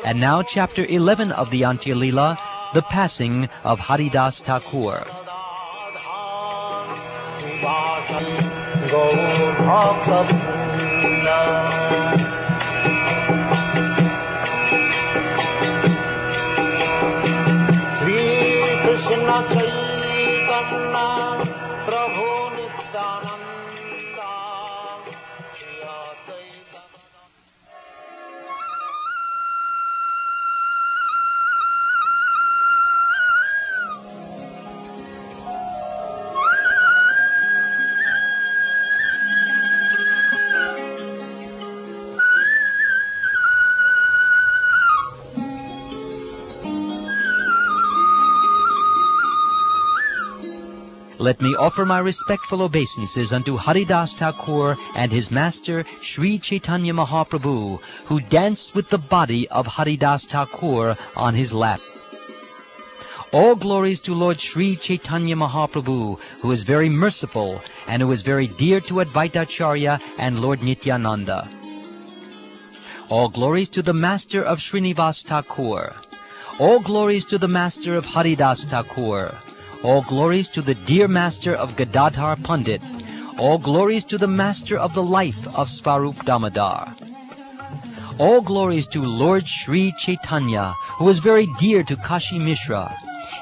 And now chapter 11 of the Antya Leela, the passing of Haridasa Thakur. Sri Krishna Caitanya Prabhu Nityananda. Let me offer my respectful obeisances unto Haridasa Thakur and his master Sri Chaitanya Mahaprabhu, who danced with the body of Haridasa Thakur on his lap. All glories to Lord Sri Chaitanya Mahaprabhu, who is very merciful and who is very dear to Advaitacharya and Lord Nityananda. All glories to the master of Srinivas Thakur. All glories to the master of Haridasa Thakur. All glories to the dear master of Gadadhar Pandit. All glories to the master of the life of Svarup Damodar. All glories to Lord Sri Chaitanya, who is very dear to Kashi Mishra.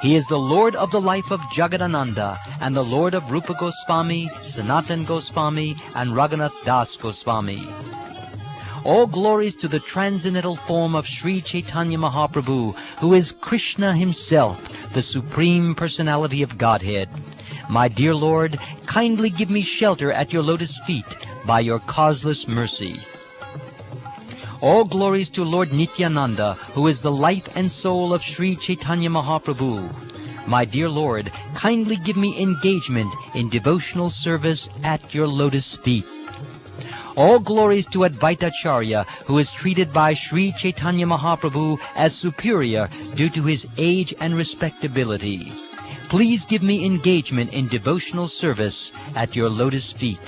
He is the Lord of the life of Jagadananda and the Lord of Rupa Goswami, Sanatan Goswami, and Raghunath Das Goswami. All glories to the transcendental form of Sri Chaitanya Mahaprabhu, who is Krishna himself, the Supreme Personality of Godhead. My dear Lord, kindly give me shelter at your lotus feet by your causeless mercy. All glories to Lord Nityananda, who is the life and soul of Sri Chaitanya Mahaprabhu. My dear Lord, kindly give me engagement in devotional service at your lotus feet. All glories to Advaitacharya, who is treated by Sri Chaitanya Mahaprabhu as superior due to his age and respectability. Please give me engagement in devotional service at your lotus feet.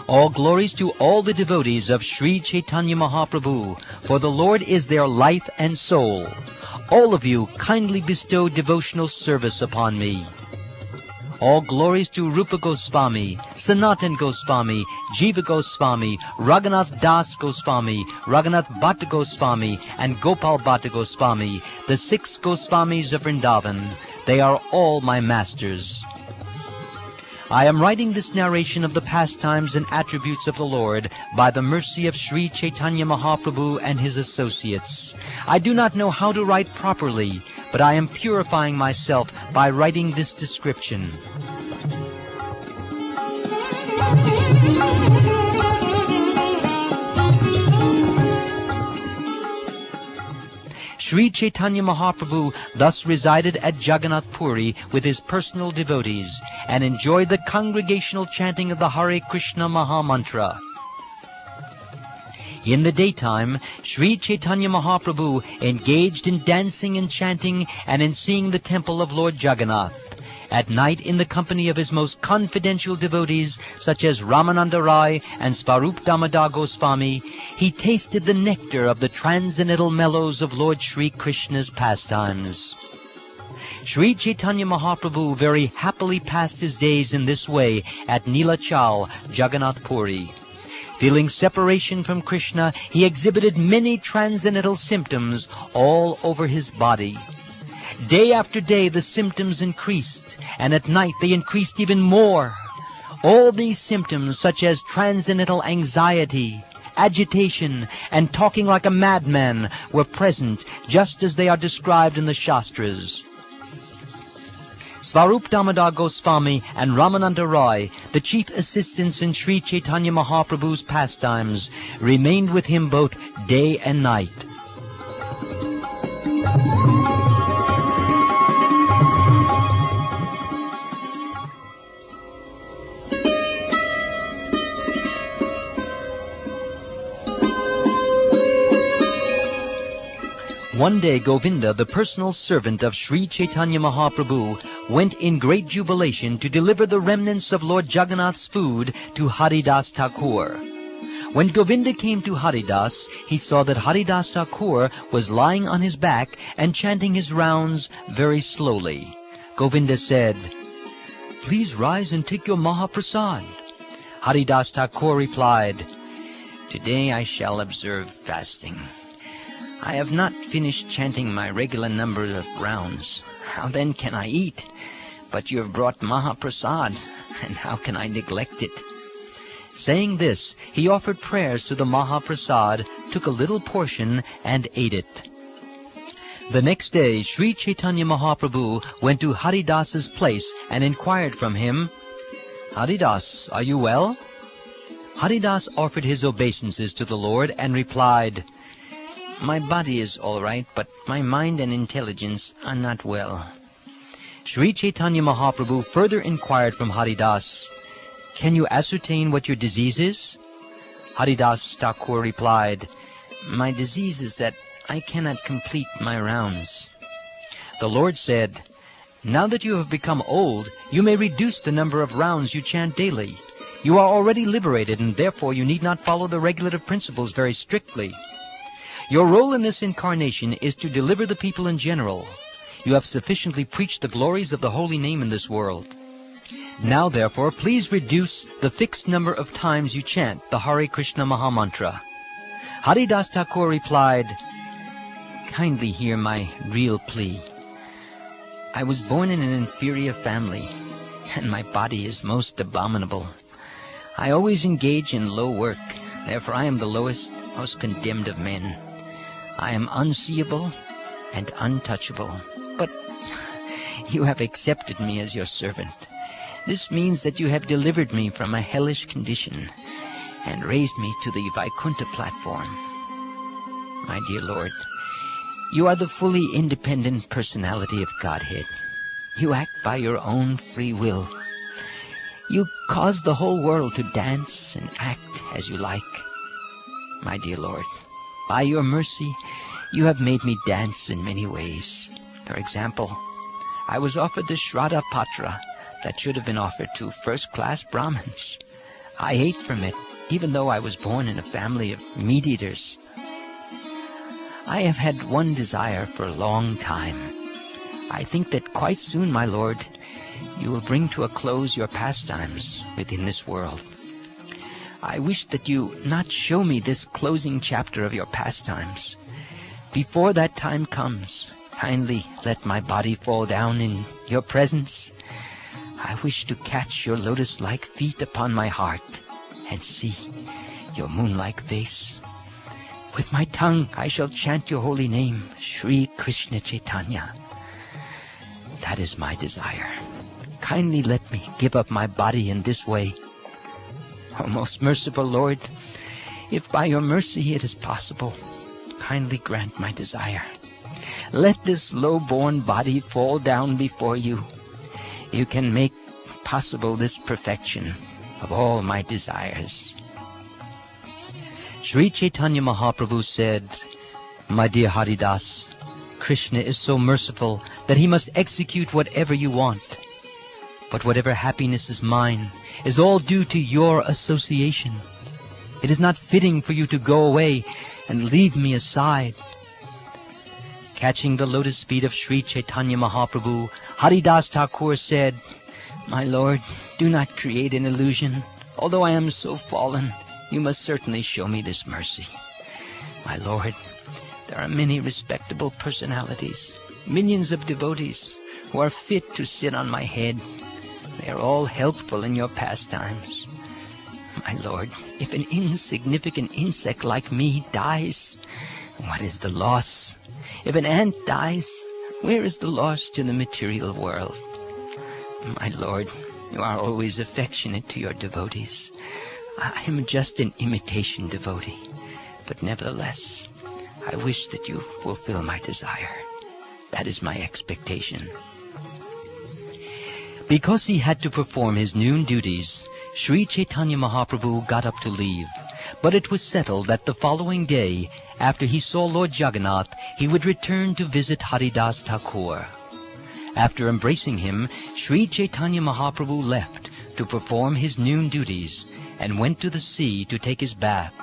All glories to all the devotees of Sri Chaitanya Mahaprabhu, for the Lord is their life and soul. All of you kindly bestow devotional service upon me. All glories to Rupa Goswami, Sanatan Goswami, Jiva Goswami, Raghunath Das Goswami, Raghunath Bhatta Goswami, and Gopal Bhatta Goswami, the 6 Goswamis of Vrindavan. They are all my masters. I am writing this narration of the pastimes and attributes of the Lord by the mercy of Sri Chaitanya Mahaprabhu and his associates. I do not know how to write properly, but I am purifying myself by writing this description. Sri Chaitanya Mahaprabhu thus resided at Jagannath Puri with his personal devotees and enjoyed the congregational chanting of the Hare Krishna Mahamantra. In the daytime, Sri Chaitanya Mahaprabhu engaged in dancing and chanting and in seeing the temple of Lord Jagannath. At night, in the company of his most confidential devotees, such as Ramananda Rai and Svarup Damodar Goswami, he tasted the nectar of the transcendental mellows of Lord Sri Krishna's pastimes. Sri Chaitanya Mahaprabhu very happily passed his days in this way at Nilachal, Jagannath Puri. Feeling separation from Krishna, he exhibited many transcendental symptoms all over his body. Day after day the symptoms increased, and at night they increased even more. All these symptoms, such as transcendental anxiety, agitation, and talking like a madman, were present just as they are described in the Shastras. Svarup Damodar Goswami and Ramananda Rai, the chief assistants in Sri Chaitanya Mahaprabhu's pastimes, remained with him both day and night. One day Govinda, the personal servant of Sri Chaitanya Mahaprabhu, went in great jubilation to deliver the remnants of Lord Jagannath's food to Haridasa Thakur. When Govinda came to Haridas, he saw that Haridas Thakur was lying on his back and chanting his rounds very slowly. Govinda said, "Please rise and take your Mahaprasad." Haridas Thakur replied, "Today I shall observe fasting. I have not finished chanting my regular number of rounds. How then can I eat? But you have brought Mahaprasad, and how can I neglect it?" Saying this, he offered prayers to the Mahaprasad, took a little portion, and ate it. The next day, Sri Chaitanya Mahaprabhu went to Haridas's place and inquired from him, "Haridas, are you well?" Haridas offered his obeisances to the Lord and replied, "My body is all right, but my mind and intelligence are not well." Sri Chaitanya Mahaprabhu further inquired from Haridas, "Can you ascertain what your disease is?" Haridas Thakur replied, "My disease is that I cannot complete my rounds." The Lord said, "Now that you have become old, you may reduce the number of rounds you chant daily. You are already liberated, and therefore you need not follow the regulative principles very strictly. Your role in this incarnation is to deliver the people in general. You have sufficiently preached the glories of the holy name in this world. Now, therefore, please reduce the fixed number of times you chant the Hare Krishna Mahamantra." Haridas Thakur replied, "Kindly hear my real plea. I was born in an inferior family, and my body is most abominable. I always engage in low work, therefore I am the lowest, most condemned of men. I am unseeable and untouchable, but you have accepted me as your servant. This means that you have delivered me from a hellish condition and raised me to the Vaikuntha platform. My dear Lord, you are the fully independent personality of Godhead. You act by your own free will. You cause the whole world to dance and act as you like. My dear Lord, by your mercy, you have made me dance in many ways. For example, I was offered the Shraddha Patra that should have been offered to first-class Brahmins. I ate from it, even though I was born in a family of meat-eaters. I have had one desire for a long time. I think that quite soon, my Lord, you will bring to a close your pastimes within this world. I wish that you not show me this closing chapter of your pastimes. Before that time comes, kindly let my body fall down in your presence. I wish to catch your lotus-like feet upon my heart and see your moon-like face. With my tongue I shall chant your holy name, Shri Krishna Chaitanya. That is my desire. Kindly let me give up my body in this way. O most merciful Lord, if by your mercy it is possible, kindly grant my desire. Let this low-born body fall down before you. You can make possible this perfection of all my desires." Sri Chaitanya Mahaprabhu said, "My dear Haridas, Krishna is so merciful that he must execute whatever you want. But whatever happiness is mine is all due to your association. It is not fitting for you to go away and leave me aside." Catching the lotus feet of Sri Chaitanya Mahaprabhu, Haridas Thakur said, "My Lord, do not create an illusion. Although I am so fallen, you must certainly show me this mercy. My Lord, there are many respectable personalities, millions of devotees, who are fit to sit on my head. They are all helpful in your pastimes. My Lord, if an insignificant insect like me dies, what is the loss? If an ant dies, where is the loss to the material world? My Lord, you are always affectionate to your devotees. I am just an imitation devotee, but nevertheless, I wish that you fulfill my desire. That is my expectation." Because he had to perform his noon duties, Sri Chaitanya Mahaprabhu got up to leave. But it was settled that the following day, after he saw Lord Jagannath, he would return to visit Haridas Thakur. After embracing him, Sri Chaitanya Mahaprabhu left to perform his noon duties and went to the sea to take his bath.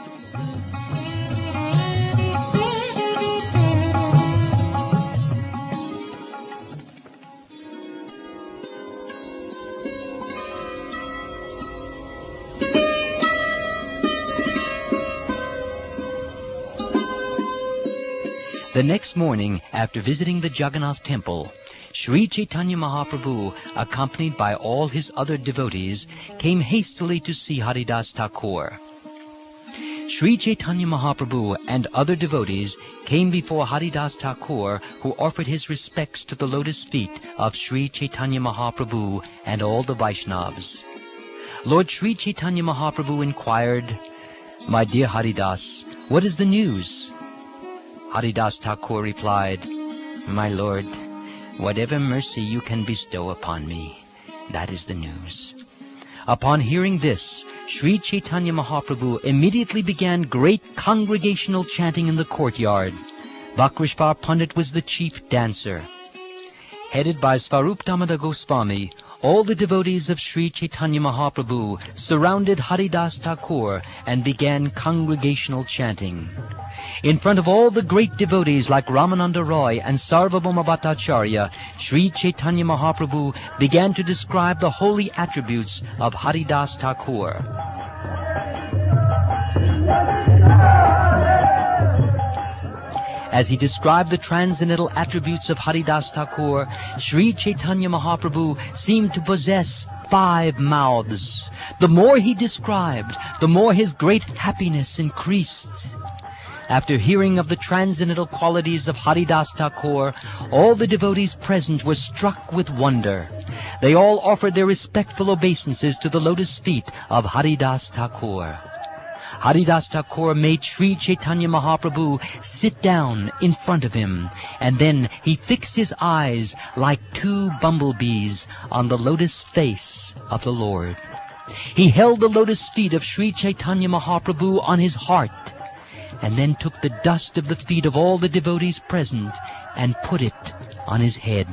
The next morning, after visiting the Jagannath temple, Sri Chaitanya Mahaprabhu, accompanied by all his other devotees, came hastily to see Haridasa Thakur. Sri Chaitanya Mahaprabhu and other devotees came before Haridasa Thakur, who offered his respects to the lotus feet of Sri Chaitanya Mahaprabhu and all the Vaishnavas. Lord Sri Chaitanya Mahaprabhu inquired, "My dear Haridas, what is the news?" Haridasa Thakur replied, "My Lord, whatever mercy you can bestow upon me, that is the news." Upon hearing this, Sri Chaitanya Mahaprabhu immediately began great congregational chanting in the courtyard. Vakrishvar Pandit was the chief dancer. Headed by Svarup Damodar Goswami, all the devotees of Sri Chaitanya Mahaprabhu surrounded Haridasa Thakur and began congregational chanting. In front of all the great devotees like Ramananda Roy and Sarvabhauma Bhattacharya, Sri Chaitanya Mahaprabhu began to describe the holy attributes of Haridasa Thakur. As he described the transcendental attributes of Haridasa Thakur, Sri Chaitanya Mahaprabhu seemed to possess 5 mouths. The more he described, the more his great happiness increased. After hearing of the transcendental qualities of Haridasa Thakur, all the devotees present were struck with wonder. They all offered their respectful obeisances to the lotus feet of Haridasa Thakur. Haridasa Thakur made Sri Chaitanya Mahaprabhu sit down in front of him, and then he fixed his eyes like 2 bumblebees on the lotus face of the Lord. He held the lotus feet of Sri Chaitanya Mahaprabhu on his heart, and then took the dust of the feet of all the devotees present and put it on his head.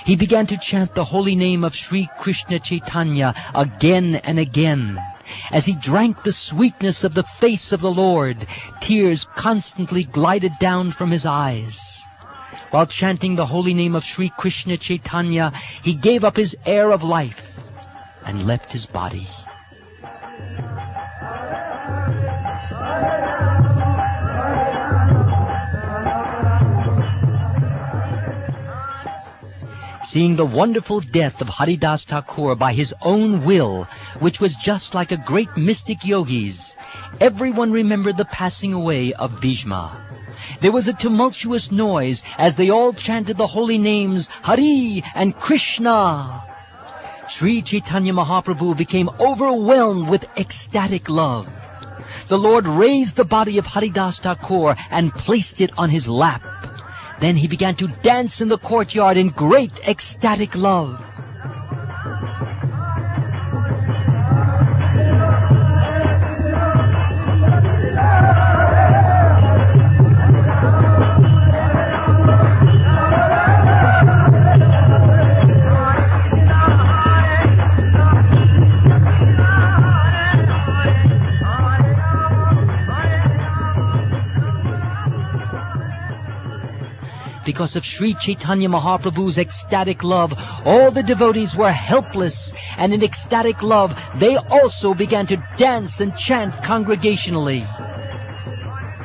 He began to chant the holy name of Sri Krishna Chaitanya again and again. As he drank the sweetness of the face of the Lord, tears constantly glided down from his eyes. While chanting the holy name of Sri Krishna Chaitanya, he gave up his air of life and left his body. Seeing the wonderful death of Haridasa Thakur by his own will, which was just like a great mystic yogi's, everyone remembered the passing away of Bhishma. There was a tumultuous noise as they all chanted the holy names Hari and Krishna. Sri Chaitanya Mahaprabhu became overwhelmed with ecstatic love. The Lord raised the body of Haridasa Thakur and placed it on his lap. Then he began to dance in the courtyard in great ecstatic love. Because of Sri Chaitanya Mahaprabhu's ecstatic love, all the devotees were helpless, and in ecstatic love, they also began to dance and chant congregationally.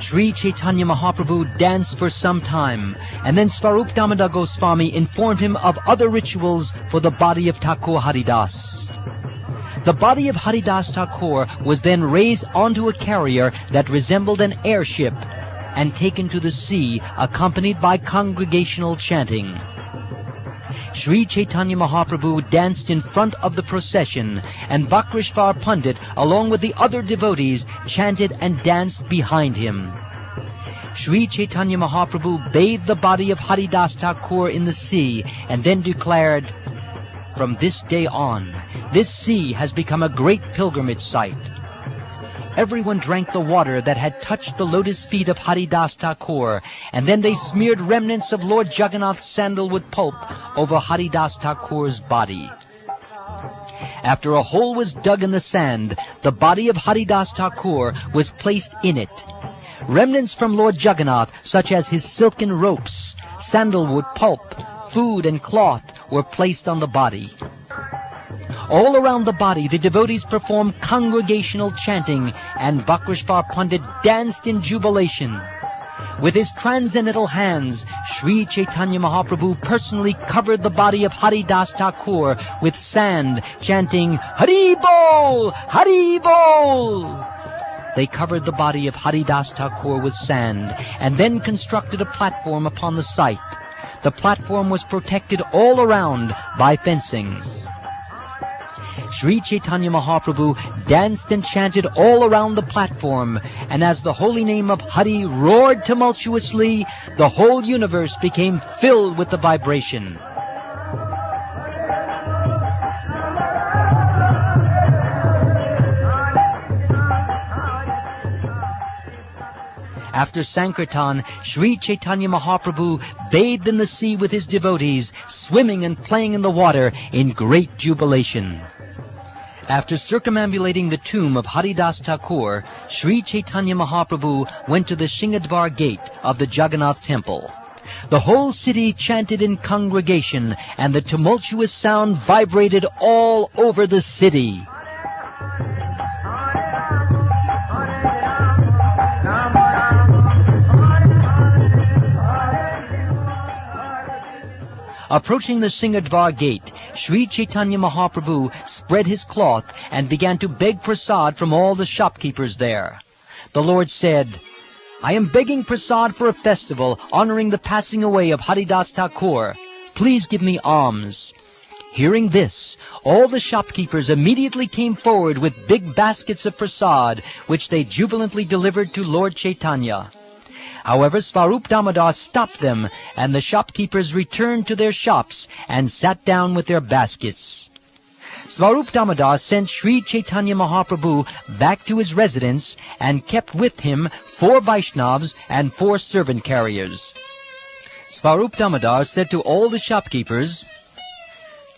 Sri Chaitanya Mahaprabhu danced for some time, and then Svarup Damodar Goswami informed him of other rituals for the body of Thakur Haridas. The body of Haridasa Thakur was then raised onto a carrier that resembled an airship, and taken to the sea, accompanied by congregational chanting. Sri Chaitanya Mahaprabhu danced in front of the procession, and Vakrishvar Pandit, along with the other devotees, chanted and danced behind him. Sri Chaitanya Mahaprabhu bathed the body of Haridasa Thakur in the sea, and then declared, "From this day on, this sea has become a great pilgrimage site." Everyone drank the water that had touched the lotus feet of Haridasa Thakur, and then they smeared remnants of Lord Jagannath's sandalwood pulp over Haridasa Thakur's body. After a hole was dug in the sand, the body of Haridasa Thakur was placed in it. Remnants from Lord Jagannath, such as his silken ropes, sandalwood pulp, food and cloth, were placed on the body. All around the body, the devotees performed congregational chanting, and Vakreshvar Pandit danced in jubilation. With his transcendental hands, Sri Chaitanya Mahaprabhu personally covered the body of Haridasa Thakur with sand, chanting, Hari Bol! Hari Bol! They covered the body of Haridasa Thakur with sand, and then constructed a platform upon the site. The platform was protected all around by fencing. Sri Chaitanya Mahaprabhu danced and chanted all around the platform, and as the holy name of Hari roared tumultuously, the whole universe became filled with the vibration. After Sankirtan, Sri Chaitanya Mahaprabhu bathed in the sea with his devotees, swimming and playing in the water in great jubilation. After circumambulating the tomb of Haridasa Thakur, Sri Chaitanya Mahaprabhu went to the Singadvar gate of the Jagannath temple. The whole city chanted in congregation, and the tumultuous sound vibrated all over the city. Approaching the Singadvar gate, Sri Chaitanya Mahaprabhu spread his cloth and began to beg prasad from all the shopkeepers there. The Lord said, I am begging prasad for a festival honoring the passing away of Haridasa Thakur. Please give me alms. Hearing this, all the shopkeepers immediately came forward with big baskets of prasad, which they jubilantly delivered to Lord Chaitanya. However, Svarup Damodar stopped them, and the shopkeepers returned to their shops and sat down with their baskets. Svarup Damodar sent Sri Chaitanya Mahaprabhu back to his residence and kept with him 4 Vaishnavas and 4 servant carriers. Svarup Damodar said to all the shopkeepers,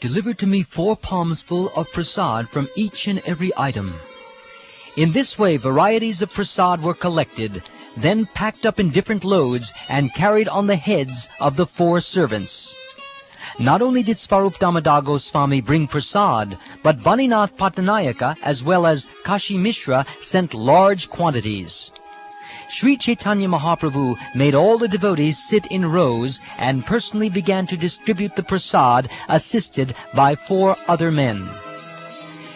Deliver to me 4 palms full of prasad from each and every item. In this way, varieties of prasad were collected, then packed up in different loads and carried on the heads of the 4 servants. Not only did Svarup Damodar Goswami bring prasad, but Baninath Pattanayaka as well as Kashi Mishra sent large quantities. Sri Chaitanya Mahaprabhu made all the devotees sit in rows and personally began to distribute the prasad, assisted by 4 other men.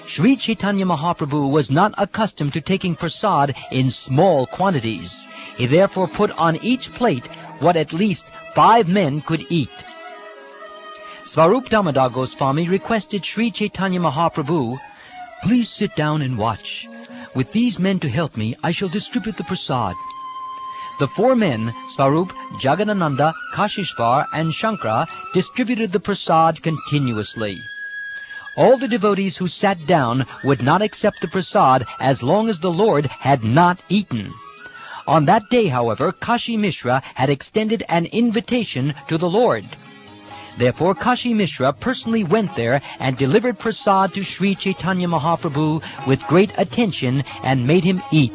Sri Chaitanya Mahaprabhu was not accustomed to taking prasad in small quantities. He therefore put on each plate what at least 5 men could eat. Svarup Damodar Goswami requested Sri Chaitanya Mahaprabhu, Please sit down and watch. With these men to help me, I shall distribute the prasad. The 4 men, Svarup, Jagadananda, Kashishvar, and Shankara, distributed the prasad continuously. All the devotees who sat down would not accept the prasad as long as the Lord had not eaten. On that day, however, Kashi Mishra had extended an invitation to the Lord. Therefore, Kashi Mishra personally went there and delivered prasad to Sri Chaitanya Mahaprabhu with great attention and made him eat.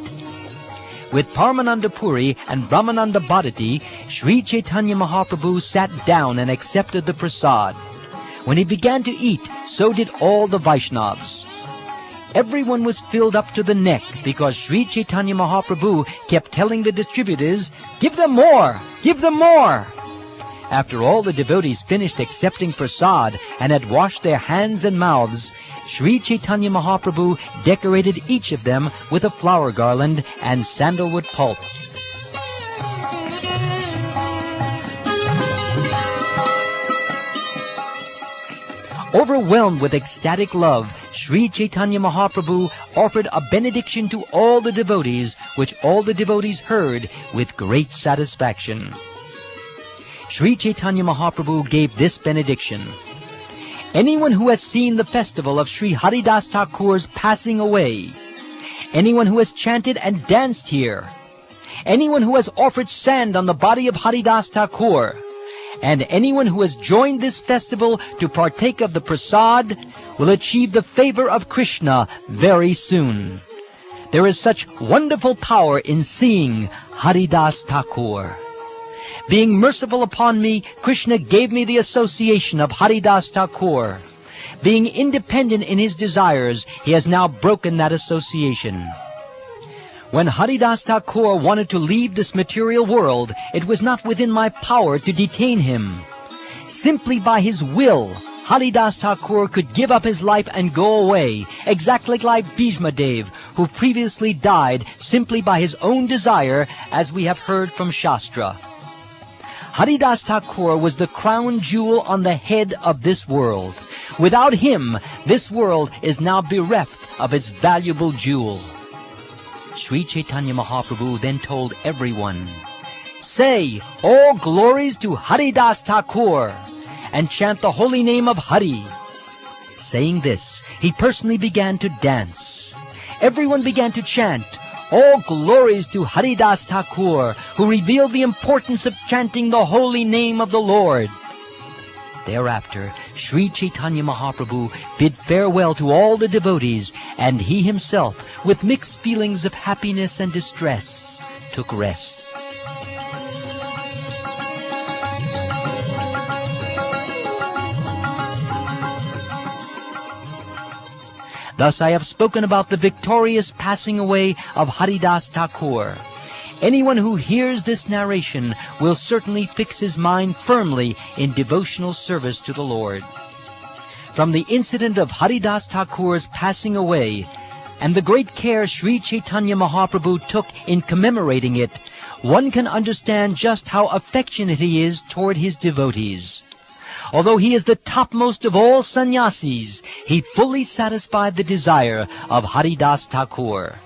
With Paramananda Puri and Brahmananda Bhadati, Sri Chaitanya Mahaprabhu sat down and accepted the prasad. When he began to eat, so did all the Vaishnavas. Everyone was filled up to the neck because Sri Chaitanya Mahaprabhu kept telling the distributors, Give them more! Give them more! After all the devotees finished accepting prasad and had washed their hands and mouths, Sri Chaitanya Mahaprabhu decorated each of them with a flower garland and sandalwood pulp. Overwhelmed with ecstatic love, Sri Chaitanya Mahaprabhu offered a benediction to all the devotees, which all the devotees heard with great satisfaction. Sri Chaitanya Mahaprabhu gave this benediction. Anyone who has seen the festival of Sri Haridasa Thakur's passing away, anyone who has chanted and danced here, anyone who has offered sand on the body of Haridasa Thakur, and anyone who has joined this festival to partake of the prasad will achieve the favor of Krishna very soon. There is such wonderful power in seeing Haridasa Thakur. Being merciful upon me, Krishna gave me the association of Haridasa Thakur. Being independent in his desires, he has now broken that association. When Haridasa Thakur wanted to leave this material world, it was not within my power to detain him. Simply by his will, Haridasa Thakur could give up his life and go away, exactly like Bhishma Dev, who previously died simply by his own desire, as we have heard from Shastra. Haridasa Thakur was the crown jewel on the head of this world. Without him, this world is now bereft of its valuable jewel. Sri Chaitanya Mahaprabhu then told everyone, "Say, all glories to Haridasa Thakur, and chant the holy name of Hari." Saying this, he personally began to dance. Everyone began to chant, "All glories to Haridasa Thakur, who revealed the importance of chanting the holy name of the Lord." Thereafter, Sri Chaitanya Mahaprabhu bid farewell to all the devotees, and he himself, with mixed feelings of happiness and distress, took rest. Thus I have spoken about the victorious passing away of Haridasa Thakur. Anyone who hears this narration will certainly fix his mind firmly in devotional service to the Lord. From the incident of Haridasa Thakur's passing away, and the great care Sri Chaitanya Mahaprabhu took in commemorating it, one can understand just how affectionate he is toward his devotees. Although he is the topmost of all sannyasis, he fully satisfied the desire of Haridasa Thakur.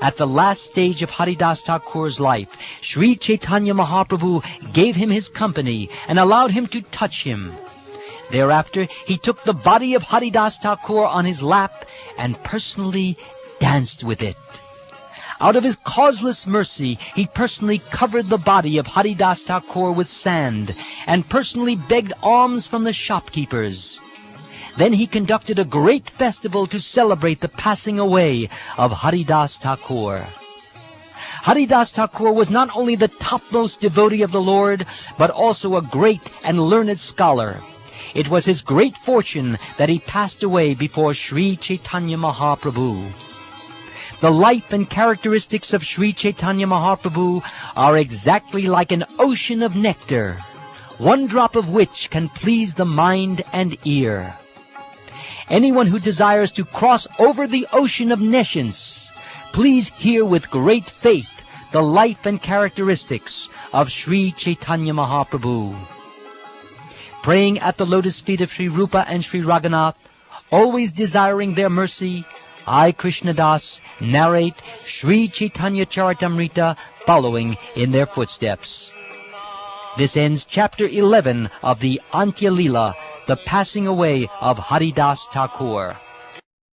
At the last stage of Haridasa Thakur's life, Sri Chaitanya Mahaprabhu gave him his company and allowed him to touch him. Thereafter, he took the body of Haridasa Thakur on his lap and personally danced with it. Out of his causeless mercy, he personally covered the body of Haridasa Thakur with sand and personally begged alms from the shopkeepers. Then he conducted a great festival to celebrate the passing away of Haridasa Thakur. Haridasa Thakur was not only the topmost devotee of the Lord, but also a great and learned scholar. It was his great fortune that he passed away before Sri Chaitanya Mahaprabhu. The life and characteristics of Sri Chaitanya Mahaprabhu are exactly like an ocean of nectar, one drop of which can please the mind and ear. Anyone who desires to cross over the ocean of nescience, please hear with great faith the life and characteristics of Sri Chaitanya Mahaprabhu. Praying at the lotus feet of Sri Rupa and Sri Raghunath, always desiring their mercy, I, Krishna Das, narrate Sri Caitanya Caritamrta following in their footsteps. This ends chapter 11 of the Antya Leela, the passing away of Haridasa Thakur.